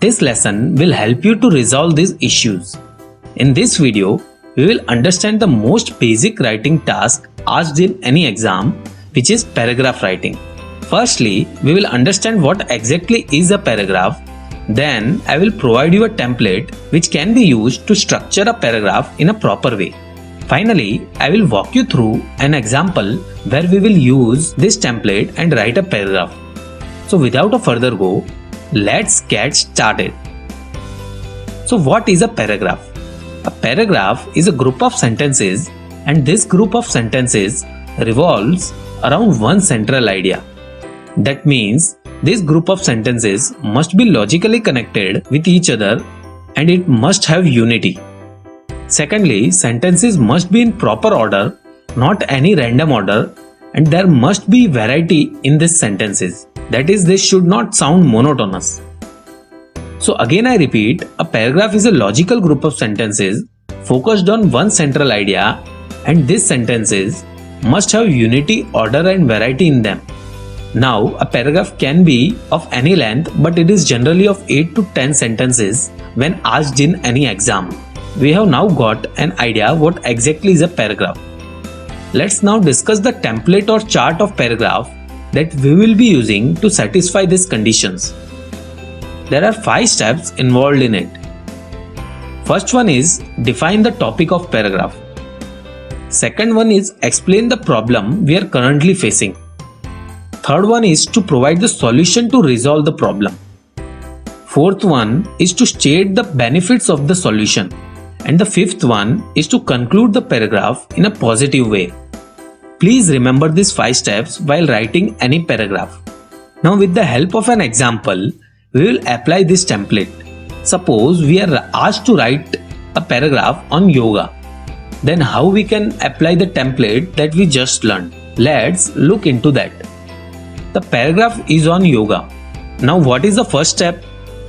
This lesson will help you to resolve these issues. In this video, we will understand the most basic writing task asked in any exam, which is paragraph writing. Firstly, we will understand what exactly is a paragraph. Then, I will provide you a template which can be used to structure a paragraph in a proper way. Finally, I will walk you through an example where we will use this template and write a paragraph. So without a further go, let's get started. So what is a paragraph? A paragraph is a group of sentences, and this group of sentences revolves around one central idea. That means this group of sentences must be logically connected with each other and it must have unity. Secondly, sentences must be in proper order, not any random order, and there must be variety in these sentences. That is, they should not sound monotonous. So again I repeat, a paragraph is a logical group of sentences focused on one central idea, and these sentences must have unity, order and variety in them. Now, a paragraph can be of any length, but it is generally of 8 to 10 sentences when asked in any exam. We have now got an idea what exactly is a paragraph. Let's now discuss the template or chart of paragraph that we will be using to satisfy these conditions. There are 5 steps involved in it. First one is define the topic of paragraph. Second one is explain the problem we are currently facing. Third one is to provide the solution to resolve the problem. Fourth one is to state the benefits of the solution. And the fifth one is to conclude the paragraph in a positive way. Please remember these 5 steps while writing any paragraph. Now with the help of an example, we will apply this template. Suppose we are asked to write a paragraph on yoga. Then how we can apply the template that we just learned? Let's look into that. The paragraph is on yoga. Now what is the first step?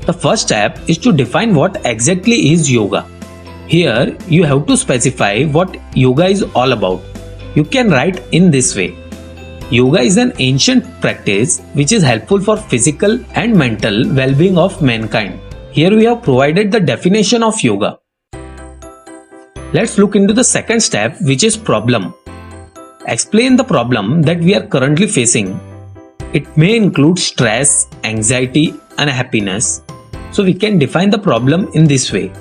The first step is to define what exactly is yoga. Here you have to specify what yoga is all about. You can write in this way. Yoga is an ancient practice which is helpful for physical and mental well-being of mankind. Here we have provided the definition of yoga. Let's look into the second step, which is problem. Explain the problem that we are currently facing. It may include stress, anxiety, unhappiness. So we can define the problem in this way.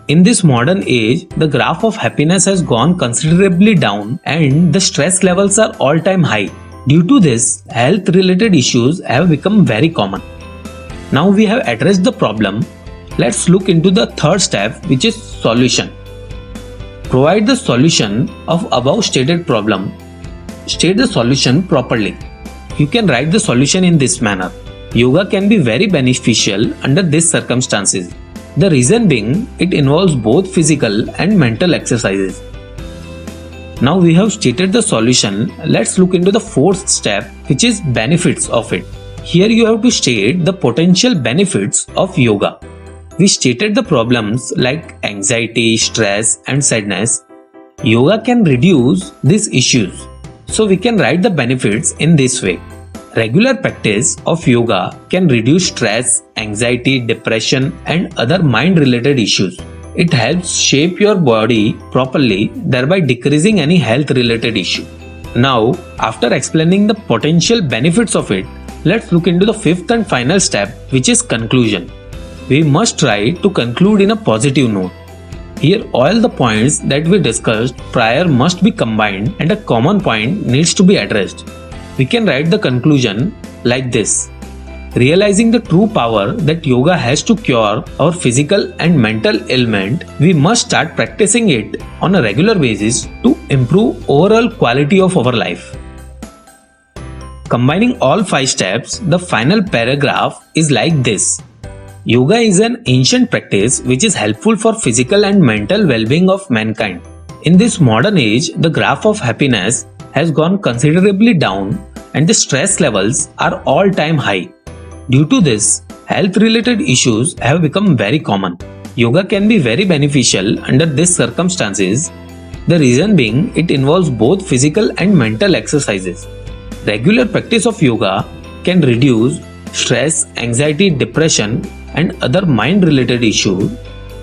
In this modern age, the graph of happiness has gone considerably down and the stress levels are all-time high. Due to this, health-related issues have become very common. Now we have addressed the problem. Let's look into the third step, which is solution. Provide the solution of above stated problem. State the solution properly. You can write the solution in this manner. Yoga can be very beneficial under these circumstances. The reason being, it involves both physical and mental exercises. Now we have stated the solution, let's look into the fourth step, which is benefits of it. Here you have to state the potential benefits of yoga. We stated the problems like anxiety, stress and sadness. Yoga can reduce these issues. So we can write the benefits in this way. Regular practice of yoga can reduce stress, anxiety, depression and other mind-related issues. It helps shape your body properly, thereby decreasing any health-related issue. Now, after explaining the potential benefits of it, let's look into the fifth and final step, which is conclusion. We must try to conclude in a positive note. Here all the points that we discussed prior must be combined and a common point needs to be addressed. We can write the conclusion like this. Realizing the true power that yoga has to cure our physical and mental ailment, we must start practicing it on a regular basis to improve overall quality of our life. Combining all 5 steps, the final paragraph is like this. Yoga is an ancient practice which is helpful for physical and mental well-being of mankind. In this modern age, the graph of happiness has gone considerably down and the stress levels are all-time high. Due to this, health-related issues have become very common. Yoga can be very beneficial under these circumstances. The reason being, it involves both physical and mental exercises. Regular practice of yoga can reduce stress, anxiety, depression and other mind-related issues,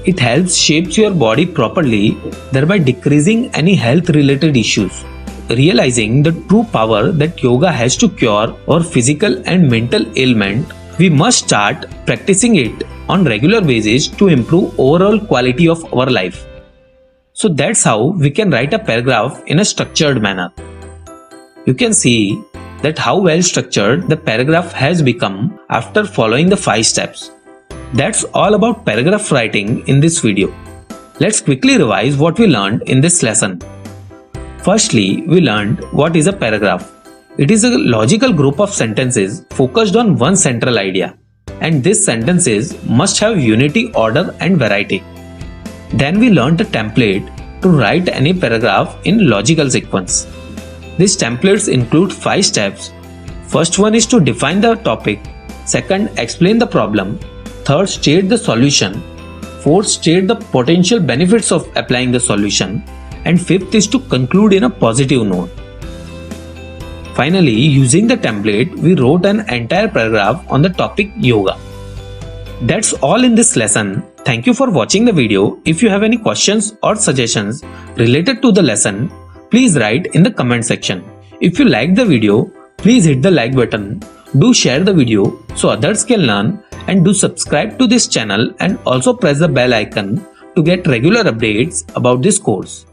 it helps shapes your body properly, thereby decreasing any health-related issues. Realizing the true power that yoga has to cure our physical and mental ailment, we must start practicing it on regular basis to improve overall quality of our life. So that's how we can write a paragraph in a structured manner. You can see that how well structured the paragraph has become after following the 5 steps. That's all about paragraph writing in this video. Let's quickly revise what we learned in this lesson. Firstly, we learned what is a paragraph. It is a logical group of sentences focused on one central idea, and these sentences must have unity, order and variety. Then we learned a template to write any paragraph in logical sequence. These templates include 5 steps. First one is to define the topic. Second, explain the problem. Third, state the solution. Fourth, state the potential benefits of applying the solution. And fifth is to conclude in a positive note. Finally, using the template, we wrote an entire paragraph on the topic yoga. That's all in this lesson. Thank you for watching the video. If you have any questions or suggestions related to the lesson, please write in the comment section. If you like the video, please hit the like button. Do share the video so others can learn, and do subscribe to this channel and also press the bell icon to get regular updates about this course.